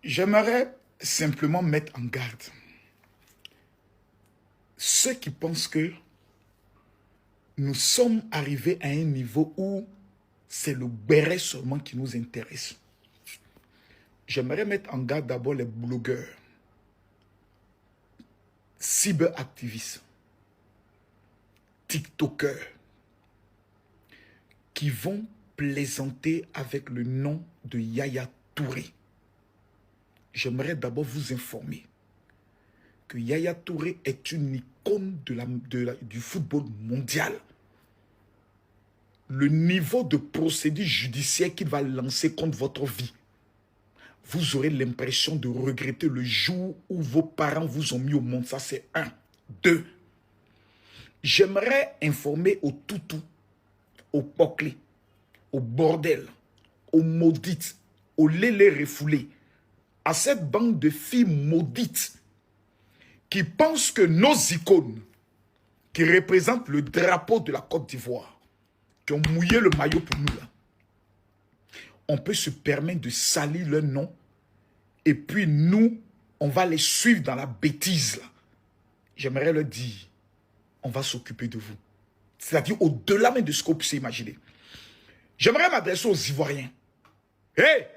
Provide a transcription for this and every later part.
J'aimerais simplement mettre en garde ceux qui pensent que nous sommes arrivés à un niveau où c'est le béret seulement qui nous intéresse. J'aimerais mettre en garde d'abord les blogueurs, cyberactivistes, TikTokers, qui vont plaisanter avec le nom de Yaya Touré. J'aimerais d'abord vous informer que Yaya Touré est une icône du football mondial. Le niveau de procédure judiciaire qu'il va lancer contre votre vie, vous aurez l'impression de regretter le jour où vos parents vous ont mis au monde. Ça, c'est 1. 2. J'aimerais informer au toutou, au poclé, au bordel, aux maudites, aux lélés refoulés, à cette bande de filles maudites qui pensent que nos icônes, qui représentent le drapeau de la Côte d'Ivoire, qui ont mouillé le maillot pour nous là, on peut se permettre de salir leur nom et puis nous, on va les suivre dans la bêtise là. J'aimerais leur dire, on va s'occuper de vous. C'est-à-dire au-delà même de ce qu'on puisse imaginer. J'aimerais m'adresser aux Ivoiriens. Hé!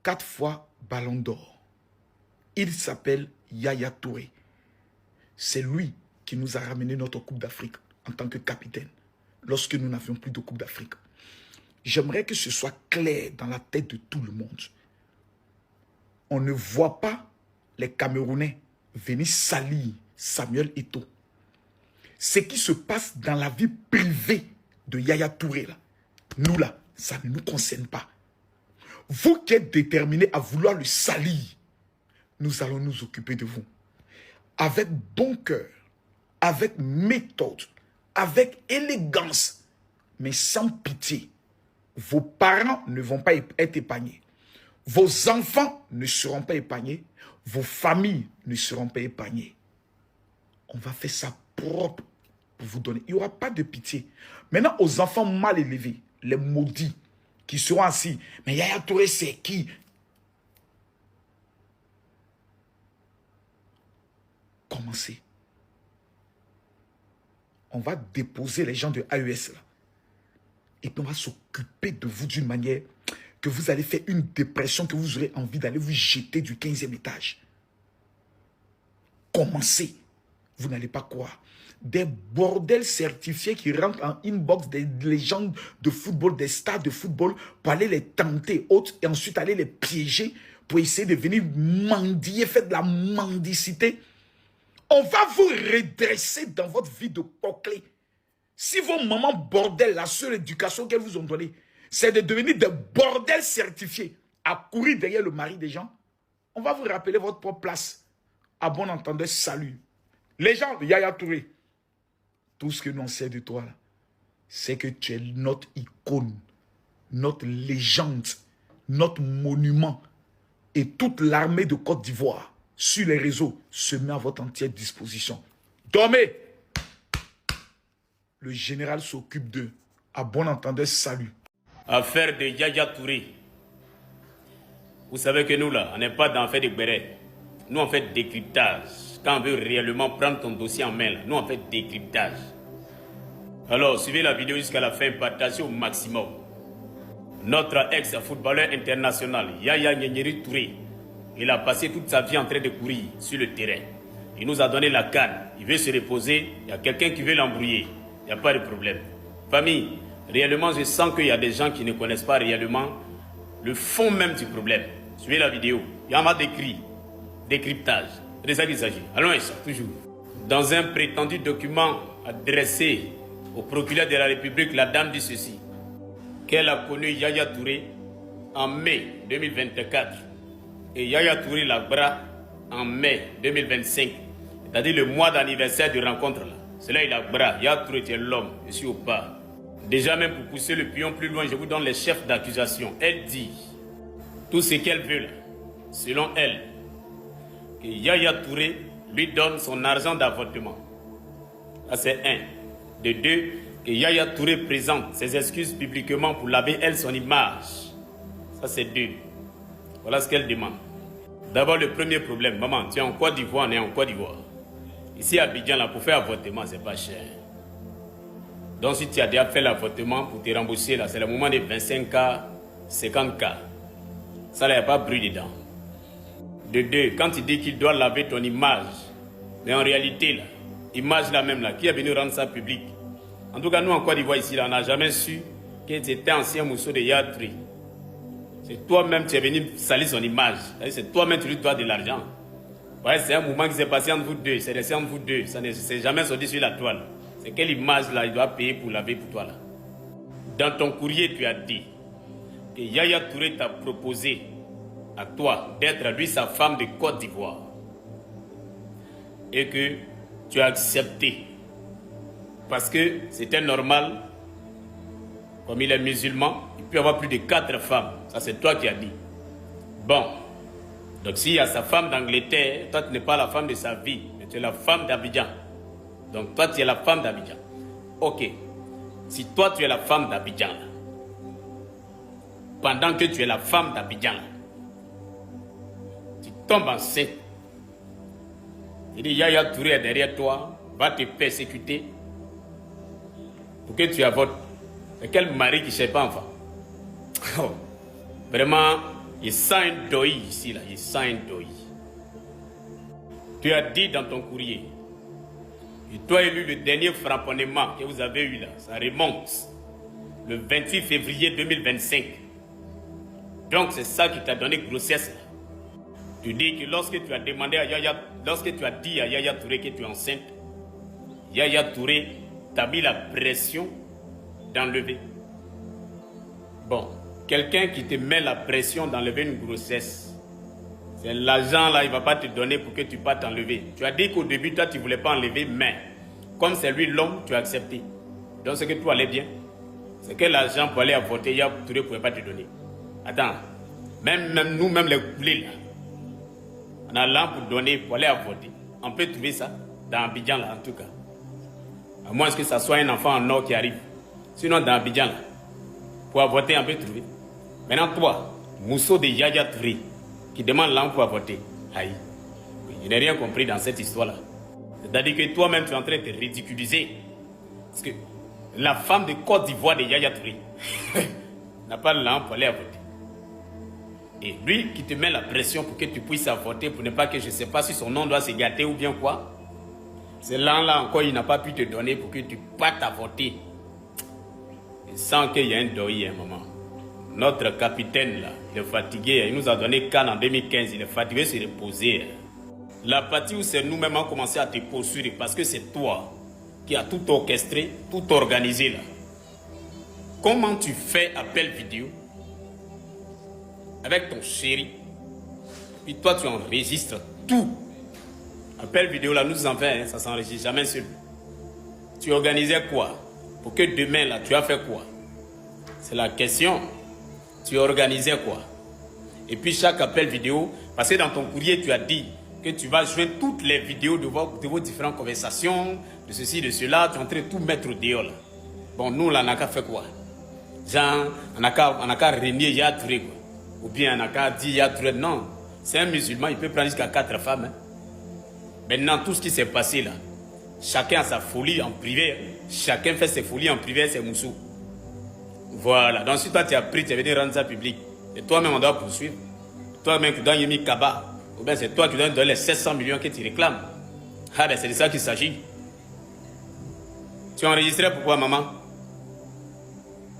4 fois Ballon d'Or. Il s'appelle Yaya Touré. C'est lui qui nous a ramené notre Coupe d'Afrique en tant que capitaine, lorsque nous n'avions plus de Coupe d'Afrique. J'aimerais que ce soit clair dans la tête de tout le monde. On ne voit pas les Camerounais venir salir Samuel Eto'o. Ce qui se passe dans la vie privée de Yaya Touré, là, nous là, ça ne nous concerne pas. Vous qui êtes déterminés à vouloir le salir, nous allons nous occuper de vous. Avec bon cœur, avec méthode, avec élégance, mais sans pitié. Vos parents ne vont pas être épargnés. Vos enfants ne seront pas épargnés. Vos familles ne seront pas épargnées. On va faire ça propre pour vous donner. Il n'y aura pas de pitié. Maintenant, aux enfants mal élevés, les maudits, qui seront assis. Mais Yaya Touré, c'est qui? Commencez. On va déposer les gens de AES là. Et puis on va s'occuper de vous d'une manière que vous allez faire une dépression, que vous aurez envie d'aller vous jeter du 15e étage. Commencez. Vous n'allez pas croire. Des bordels certifiés qui rentrent en inbox des légendes de football, des stars de football, pour aller les tenter, autres, et ensuite aller les piéger pour essayer de venir mendier, faire de la mendicité. On va vous redresser dans votre vie de poclé. Si vos mamans bordel, la seule éducation qu'elles vous ont donnée, c'est de devenir des bordels certifiés, à courir derrière le mari des gens, on va vous rappeler votre propre place. À bon entendeur, salut. Les gens de Yaya Touré, tout ce que nous on sait de toi, c'est que tu es notre icône, notre légende, notre monument. Et toute l'armée de Côte d'Ivoire, sur les réseaux, se met à votre entière disposition. Dormez! Le général s'occupe d'eux. À bon entendeur, salut. Affaire de Yaya Touré. Vous savez que nous, là, on n'est pas dans l'affaire de béret. Nous, on fait décryptage. Quand on veut réellement prendre ton dossier en main, là, nous, on fait décryptage. Alors, suivez la vidéo jusqu'à la fin, partagez au maximum. Notre ex-footballeur international, Yaya Nyeri Touré, il a passé toute sa vie en train de courir sur le terrain. Il nous a donné la canne. Il veut se reposer. Il y a quelqu'un qui veut l'embrouiller. Il n'y a pas de problème. Famille, réellement, je sens qu'il y a des gens qui ne connaissent pas réellement le fond même du problème. Suivez la vidéo. Il y en a des cris, décryptage. C'est de ça qu'il s'agit. Allons ça, toujours. Dans un prétendu document adressé au procureur de la République, la dame dit ceci, qu'elle a connu Yaya Touré en mai 2024 et Yaya Touré Lagbra en mai 2025, c'est-à-dire le mois d'anniversaire de rencontre là. C'est là il a bras, Yaya Touré était l'homme, je suis au pas. Déjà même pour pousser le pion plus loin, je vous donne les chefs d'accusation. Elle dit tout ce qu'elle veut là, selon elle, que Yaya Touré lui donne son argent d'avortement. Ça c'est un. De deux, que Yaya Touré présente ses excuses publiquement pour laver elle son image. Ça c'est deux. Voilà ce qu'elle demande. D'abord, le premier problème. Maman, tu es en Côte d'Ivoire, on est en Côte d'Ivoire. Ici à Abidjan, là, pour faire avortement, c'est pas cher. Donc si tu as déjà fait l'avortement pour te rembourser, là, c'est le moment de 25K, 50K. Ça, là, il n'y a pas de bruit dedans. De deux, quand tu dis qu'il doit laver ton image, mais en réalité, là, image là même, là, qui est venu rendre ça public? En tout cas, nous, en Côte d'Ivoire, ici, là, on n'a jamais su que c'était ancien mousseau de Yaya Touré. C'est toi-même qui es venu salir son image. C'est toi-même qui lui dois de l'argent. Ouais, c'est un mouvement qui s'est passé entre vous deux. C'est resté entre vous deux. Ça ne s'est jamais sorti sur la toile. C'est quelle image là il doit payer pour laver pour toi là? Dans ton courrier, tu as dit que Yaya Touré t'a proposé à toi d'être lui sa femme de Côte d'Ivoire. Et que tu as accepté. Parce que c'était normal. Comme il est musulman, il peut avoir plus de 4 femmes. Ça, c'est toi qui as dit. Bon. Donc, s'il y a sa femme d'Angleterre, toi, tu n'es pas la femme de sa vie, mais tu es la femme d'Abidjan. Donc, toi, tu es la femme d'Abidjan. Ok. Si toi, tu es la femme d'Abidjan, pendant que tu es la femme d'Abidjan, tu tombes enceinte. Il dit, Yaya Touré est derrière toi, va te persécuter pour que tu avortes. C'est quel mari qui ne cherche pas enfant? Oh. Vraiment, il sent un deuil ici, là. Il sent un deuil. Tu as dit dans ton courrier, et toi élu le dernier frapponnement que vous avez eu là, ça remonte le 28 février 2025. Donc c'est ça qui t'a donné grossesse là. Tu dis que lorsque tu as demandé à Yaya, lorsque tu as dit à Yaya Touré que tu es enceinte, Yaya Touré t'a mis la pression d'enlever. Bon, quelqu'un qui te met la pression d'enlever une grossesse, c'est l'argent là, il ne va pas te donner pour que tu partes enlever. Tu as dit qu'au début, toi, tu ne voulais pas enlever, mais comme c'est lui l'homme, tu as accepté. Donc c'est que tout allait bien. C'est que l'argent pour aller avorter, Yaya Touré ne pouvait pas te donner. Attends, même nous-mêmes les coulés là, en allant pour donner, pour aller avorter, on peut trouver ça dans Abidjan là, en tout cas. À moins que ça soit un enfant en or qui arrive. Sinon, dans Abidjan là, pour avorter, on peut trouver. Maintenant, toi, mousseau de Yaya Touré, qui demande l'âme pour avorter, aïe, je n'ai rien compris dans cette histoire-là. C'est-à-dire que toi-même, tu es en train de te ridiculiser. Parce que la femme de Côte d'Ivoire de Yaya Touré n'a pas l'âme pour aller avorter. Et lui qui te met la pression pour que tu puisses avorter, pour ne pas que je ne sais pas si son nom doit se gâter ou bien quoi. C'est là encore, il n'a pas pu te donner pour que tu partes avorter. Et sans qu'il y ait un deuil à un moment. Notre capitaine là, il est fatigué, il nous a donné Cannes en 2015, il est fatigué de se reposer. La partie où c'est nous-mêmes on a commencé à te poursuivre parce que c'est toi qui as tout orchestré, tout organisé là. Comment tu fais appel vidéo avec ton chéri, puis toi tu enregistres tout. Appel vidéo là, nous en fait, hein, ça s'enregistre jamais seul. Tu organisais quoi? Pour que demain là, tu as fait quoi? C'est la question. Tu organisais quoi? Et puis chaque appel vidéo, parce que dans ton courrier tu as dit que tu vas jouer toutes les vidéos de vos différentes conversations, de ceci, de cela, tu es en train de tout mettre au dehors là. Bon, nous là, on n'a qu'à faire quoi? Genre, on n'a qu'à renier Yaya Touré quoi. Ou bien on n'a qu'à dire Yaya Touré. Non, c'est un musulman, il peut prendre jusqu'à 4 femmes. Hein. Maintenant, tout ce qui s'est passé là, chacun a sa folie en privé. Chacun fait ses folies en privé, ses moussous. Voilà. Donc si toi tu as pris, tu es venu rendre ça public. Et toi-même on doit poursuivre. Toi-même qui dois y mettre Kaba. Ou bien c'est toi qui dois donner les 700 millions que tu réclames. Ah ben c'est de ça qu'il s'agit. Tu as enregistré pourquoi maman?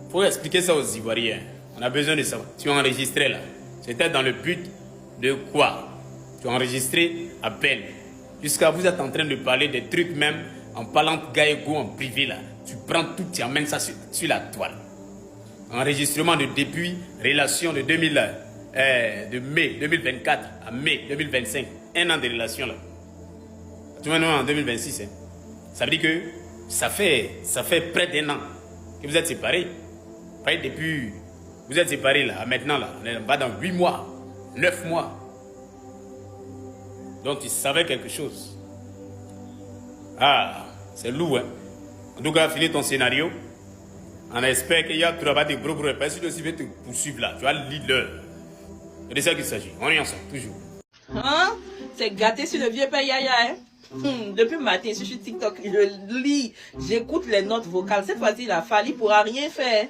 Il faut expliquer ça aux Ivoiriens. On a besoin de ça. Tu as enregistré là. C'était dans le but de quoi? Tu as enregistré appel. Jusqu'à vous êtes en train de parler des trucs même en parlant de Gaïgo en privé là. Tu prends tout, tu amènes ça sur la toile. Enregistrement de début, relation de de mai 2024 à mai 2025. 1 an de relation là. Tu vois, nous en 2026. Hein. Ça veut dire que ça fait près d'1 an que vous êtes séparés. Depuis, vous êtes séparés là, maintenant là, on va dans 8 mois, 9 mois. Donc tu savais quelque chose. Ah, c'est lourd, hein. En tout cas, finis ton scénario. On espère qu'il y a des gros parce que tu aussi te poursuivre là. Tu as le leader. C'est de ça qu'il s'agit. On est ensemble, toujours. Hein? C'est gâté sur le vieux père Yaya, hein? Depuis matin, je suis TikTok, je lis, j'écoute les notes vocales. Cette fois-ci, il a fallu, il pourra rien faire.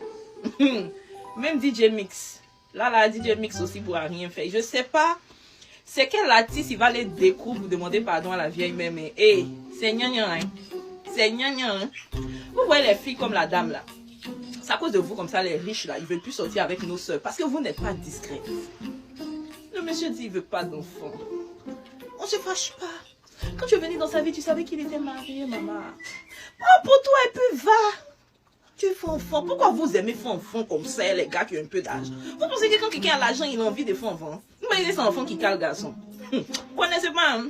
Même DJ Mix. Là, DJ Mix aussi pourra rien faire. Je sais pas. C'est quel artiste il va les découvrir pour demander pardon à la vieille mère. Mais, hey, c'est gnagnan, hein? C'est gnagnan, hein? Vous voyez les filles comme la dame, là. C'est à cause de vous, comme ça, les riches, là, ils veulent plus sortir avec nos soeurs. Parce que vous n'êtes pas discrets. Le monsieur dit, il veut pas d'enfant. On se fâche pas. Quand tu es venu dans sa vie, tu savais qu'il était marié, maman. Prends pour toi et puis va. Tu fais enfant. Pourquoi vous aimez faire enfant comme ça, les gars qui ont un peu d'âge? Vous pensez que quand quelqu'un a l'argent, il a envie de faire enfant? Vous voyez, c'est un enfant qui cale garçon. Vous connaissez pas, hein?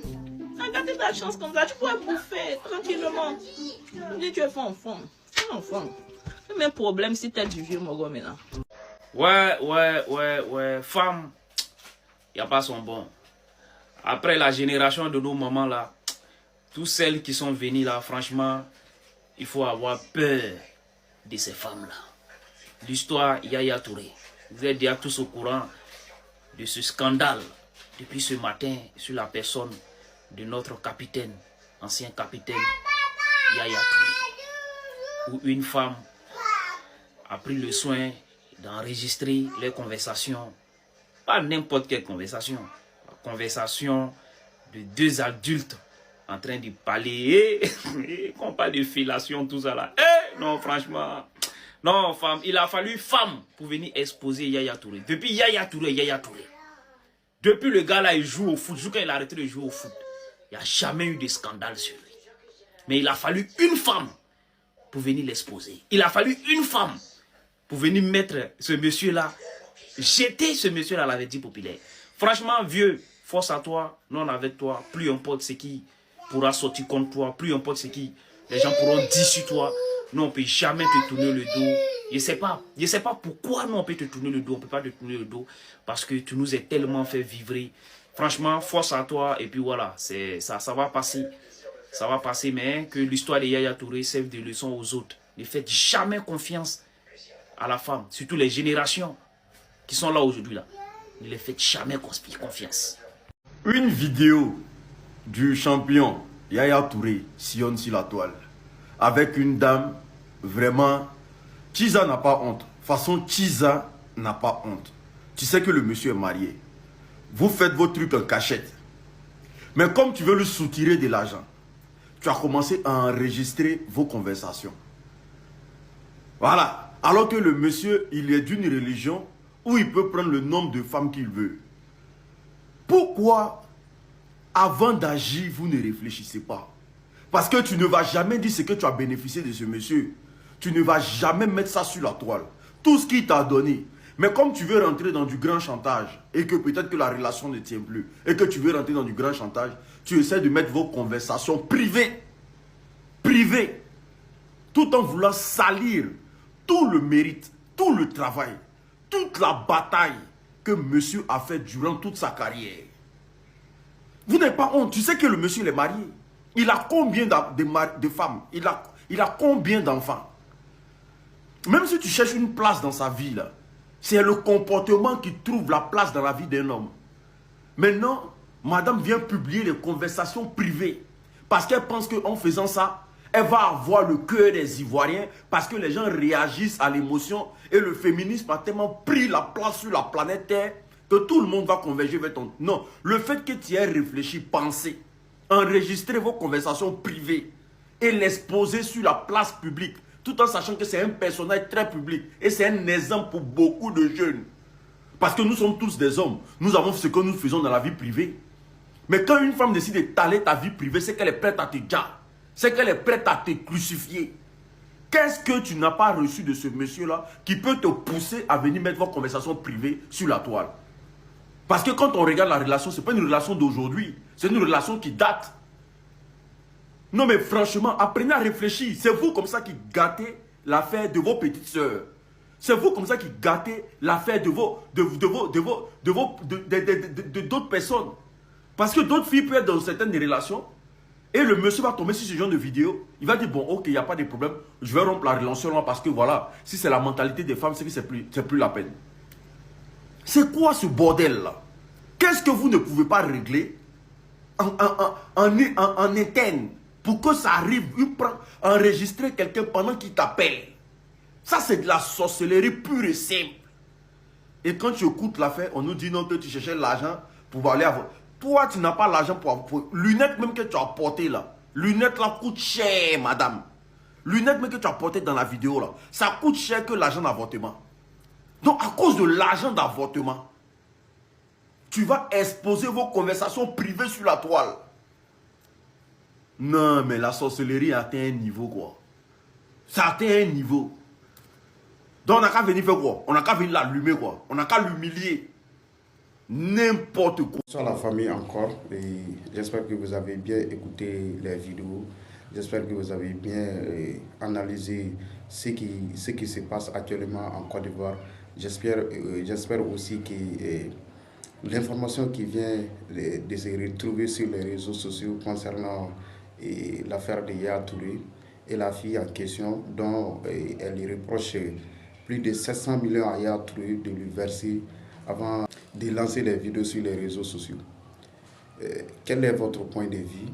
Regardez ta chance comme ça, tu pourrais bouffer tranquillement. Dis, tu es fait enfant. C'est un enfant. Le même problème si t'es du vieux Mogo maintenant. Ouais. Femme, il n'y a pas son bon. Après la génération de nos mamans là, toutes celles qui sont venues là, franchement, il faut avoir peur de ces femmes-là. L'histoire Yaya Touré. Vous êtes déjà tous au courant de ce scandale depuis ce matin sur la personne de notre capitaine, ancien capitaine Yaya Touré. Où une femme a pris le soin d'enregistrer les conversations. Pas n'importe quelle conversation. La conversation de deux adultes en train de parler. Qu'on parle de fellation, tout ça là. Non, franchement. Non, femme. Il a fallu femme pour venir exposer Yaya Touré. Depuis Yaya Touré. Depuis le gars là, il joue au foot. Quand il a arrêté de jouer au foot, il n'y a jamais eu de scandale sur lui. Mais il a fallu une femme pour venir l'exposer. Il a fallu une femme pour venir mettre ce monsieur-là, jeter ce monsieur-là à la verdure populaire. Franchement, vieux, force à toi, non avec toi, plus importe ce qui pourra sortir contre toi, plus importe ce qui, les gens pourront dire sur toi, nous on ne peut jamais te tourner le dos. Je ne sais pas pourquoi nous on peut te tourner le dos, on ne peut pas te tourner le dos, parce que tu nous as tellement fait vivre. Franchement, force à toi, et puis voilà, ça va passer. Ça va passer, mais que l'histoire de Yaya Touré serve de leçon aux autres. Ne faites jamais confiance à la femme, surtout les générations qui sont là aujourd'hui là. Ne les faites jamais confiance. Une vidéo du champion Yaya Touré sillonne sur la toile avec une dame vraiment. Chiza n'a pas honte. De toute façon, Chiza n'a pas honte. Tu sais que le monsieur est marié. Vous faites vos trucs en cachette. Mais comme tu veux lui soutirer de l'argent, tu as commencé à enregistrer vos conversations. Voilà. Alors que le monsieur, il est d'une religion où il peut prendre le nombre de femmes qu'il veut. Pourquoi, avant d'agir, vous ne réfléchissez pas? Parce que tu ne vas jamais dire ce que tu as bénéficié de ce monsieur. Tu ne vas jamais mettre ça sur la toile. Tout ce qu'il t'a donné. Mais comme tu veux rentrer dans du grand chantage et que peut-être que la relation ne tient plus et que tu veux rentrer dans du grand chantage, tu essaies de mettre vos conversations privées. Privées. Tout en voulant salir tout le mérite, tout le travail, toute la bataille que monsieur a fait durant toute sa carrière. Vous n'avez pas honte. Tu sais que le monsieur il est marié. Il a combien de femmes? Il a combien d'enfants? Même si tu cherches une place dans sa vie, c'est le comportement qui trouve la place dans la vie d'un homme. Maintenant, madame vient publier les conversations privées. Parce qu'elle pense qu'en faisant ça, elle va avoir le cœur des Ivoiriens. Parce que les gens réagissent à l'émotion. Et le féminisme a tellement pris la place sur la planète Terre que tout le monde va converger vers ton... Non, le fait que tu aies réfléchi, pensé, enregistrer vos conversations privées et l'exposer sur la place publique, tout en sachant que c'est un personnage très public et c'est un exemple pour beaucoup de jeunes. Parce que nous sommes tous des hommes. Nous avons ce que nous faisons dans la vie privée. Mais quand une femme décide d'étaler ta vie privée, c'est qu'elle est prête à te dire. C'est qu'elle est prête à te crucifier. Qu'est-ce que tu n'as pas reçu de ce monsieur-là qui peut te pousser à venir mettre vos conversations privées sur la toile? Parce que quand on regarde la relation, ce n'est pas une relation d'aujourd'hui. C'est une relation qui date. Non mais franchement, apprenez à réfléchir. C'est vous comme ça qui gâtez l'affaire de vos petites sœurs. C'est vous comme ça qui gâtez l'affaire de d'autres personnes. Parce que d'autres filles peuvent être dans certaines relations et le monsieur va tomber sur ce genre de vidéo. Il va dire, bon, ok, il n'y a pas de problème. Je vais rompre la relation là parce que voilà, si c'est la mentalité des femmes, c'est que c'est plus la peine. C'est quoi ce bordel-là? Qu'est-ce que vous ne pouvez pas régler en interne pour que ça arrive, enregistrer quelqu'un pendant qu'il t'appelle? Ça, c'est de la sorcellerie pure et simple. Et quand tu écoutes l'affaire, on nous dit non que tu cherchais l'argent pour aller avoir. Toi, tu n'as pas l'argent pour lunettes même que tu as portées là. Lunettes là coûtent cher, madame. Lunettes même que tu as portées dans la vidéo là. Ça coûte cher que l'argent d'avortement. Donc, à cause de l'argent d'avortement, tu vas exposer vos conversations privées sur la toile. Non, mais la sorcellerie a atteint un niveau, quoi. Ça a atteint un niveau. Donc, on n'a qu'à venir faire quoi? On n'a qu'à venir l'allumer, quoi. On n'a qu'à l'humilier. N'importe quoi. Bonsoir la famille encore. J'espère que vous avez bien écouté les vidéos. J'espère que vous avez bien analysé ce qui se passe actuellement en Côte d'Ivoire. J'espère aussi que l'information qui vient de se retrouver sur les réseaux sociaux concernant l'affaire de Yaya Touré et la fille en question dont elle lui reproche plus de 700 millions à Yaya Touré de lui verser avant de lancer des vidéos sur les réseaux sociaux. Quel est votre point de vue?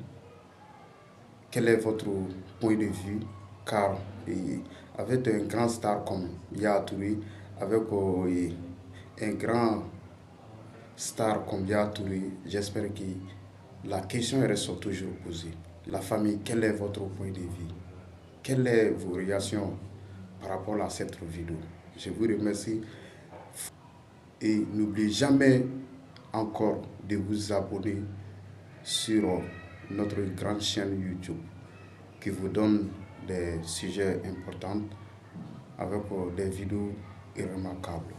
Quel est votre point de vue? Car avec un grand star comme Yaya Touré, avec un grand star comme Yaya Touré, j'espère que la question reste toujours posée. La famille, quel est votre point de vue? Quelles sont vos réactions par rapport à cette vidéo? Je vous remercie. Et n'oubliez jamais encore de vous abonner sur notre grande chaîne YouTube qui vous donne des sujets importants avec des vidéos remarquables.